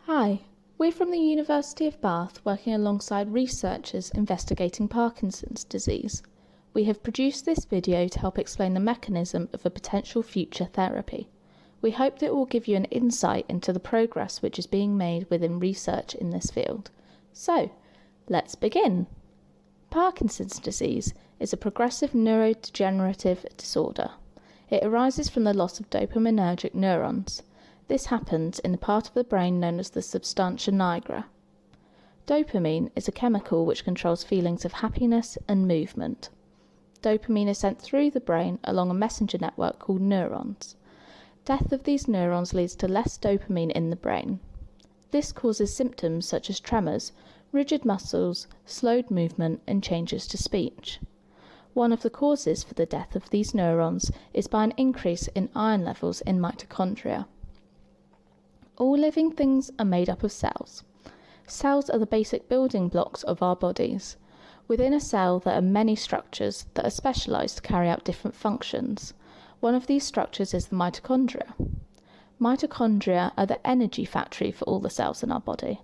Hi, we're from the University of Bath working alongside researchers investigating Parkinson's disease. We have produced this video to help explain the mechanism of a potential future therapy. We hope that it will give you an insight into the progress which is being made within research in this field. So, let's begin. Parkinson's disease is a progressive neurodegenerative disorder. It arises from the loss of dopaminergic neurons. This happens in the part of the brain known as the substantia nigra. Dopamine is a chemical which controls feelings of happiness and movement. Dopamine is sent through the brain along a messenger network called neurons. Death of these neurons leads to less dopamine in the brain. This causes symptoms such as tremors, rigid muscles, slowed movement, and changes to speech. One of the causes for the death of these neurons is by an increase in iron levels in mitochondria. All living things are made up of cells. Cells are the basic building blocks of our bodies. Within a cell, there are many structures that are specialised to carry out different functions. One of these structures is the mitochondria. Mitochondria are the energy factory for all the cells in our body.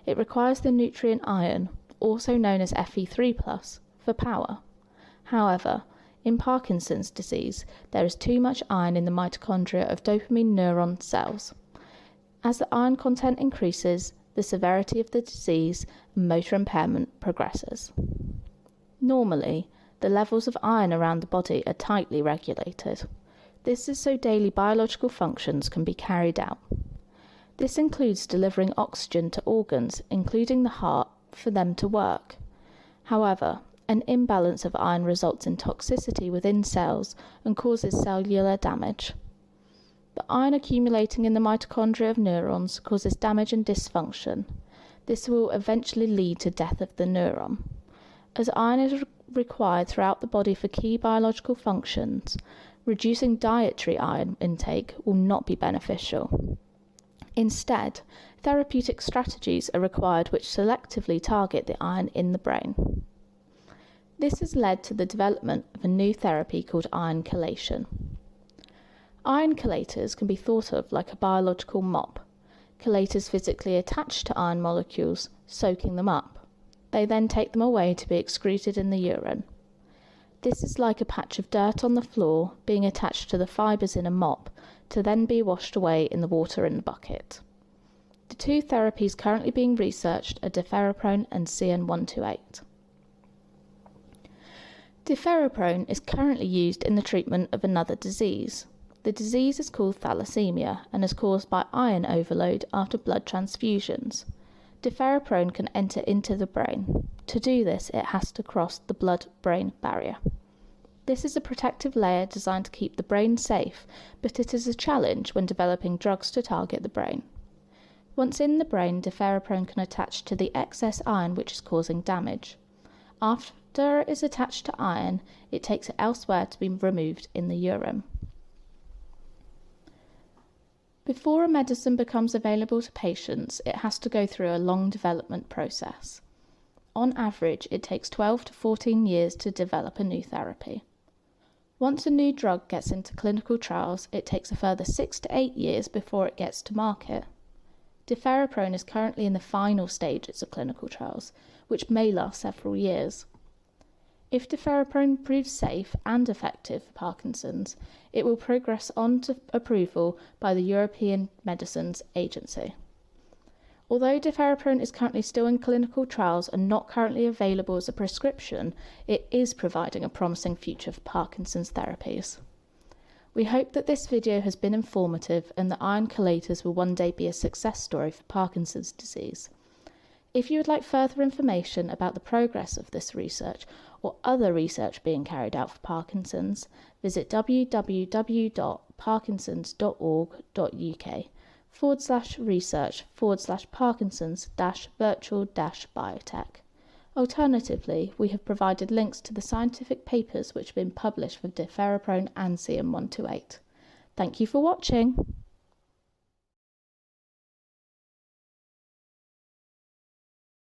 It requires the nutrient iron, also known as Fe3+, for power. However, in Parkinson's disease, there is too much iron in the mitochondria of dopamine neuron cells. As the iron content increases, the severity of the disease and motor impairment progresses. Normally, the levels of iron around the body are tightly regulated. This is so daily biological functions can be carried out. This includes delivering oxygen to organs, including the heart, for them to work. However, an imbalance of iron results in toxicity within cells and causes cellular damage. The iron accumulating in the mitochondria of neurons causes damage and dysfunction. This will eventually lead to death of the neuron. As iron is required throughout the body for key biological functions, reducing dietary iron intake will not be beneficial. Instead, therapeutic strategies are required which selectively target the iron in the brain. This has led to the development of a new therapy called iron chelation. Iron chelators can be thought of like a biological mop. Chelators physically attach to iron molecules, soaking them up. They then take them away to be excreted in the urine. This is like a patch of dirt on the floor being attached to the fibres in a mop to then be washed away in the water in the bucket. The two therapies currently being researched are deferoprone and CN-128. Deferoprone is currently used in the treatment of another disease. The disease is called thalassemia and is caused by iron overload after blood transfusions. Deferoprone can enter into the brain. To do this, it has to cross the blood-brain barrier. This is a protective layer designed to keep the brain safe, but it is a challenge when developing drugs to target the brain. Once in the brain, deferoprone can attach to the excess iron which is causing damage. After it is attached to iron, it takes it elsewhere to be removed in the urine. Before a medicine becomes available to patients, it has to go through a long development process. On average, it takes 12 to 14 years to develop a new therapy. Once a new drug gets into clinical trials, it takes a further 6 to 8 years before it gets to market. Deferoprone is currently in the final stages of clinical trials, which may last several years. If deferoprone proves safe and effective for Parkinson's, it will progress on to approval by the European Medicines Agency. Although deferoprone is currently still in clinical trials and not currently available as a prescription, it is providing a promising future for Parkinson's therapies. We hope that this video has been informative and that iron chelators will one day be a success story for Parkinson's disease. If you would like further information about the progress of this research or other research being carried out for Parkinson's, visit www.parkinsons.org.uk/research/Parkinson's-virtual-biotech. Alternatively, we have provided links to the scientific papers which have been published for deferoprone and CN-128. Thank you for watching.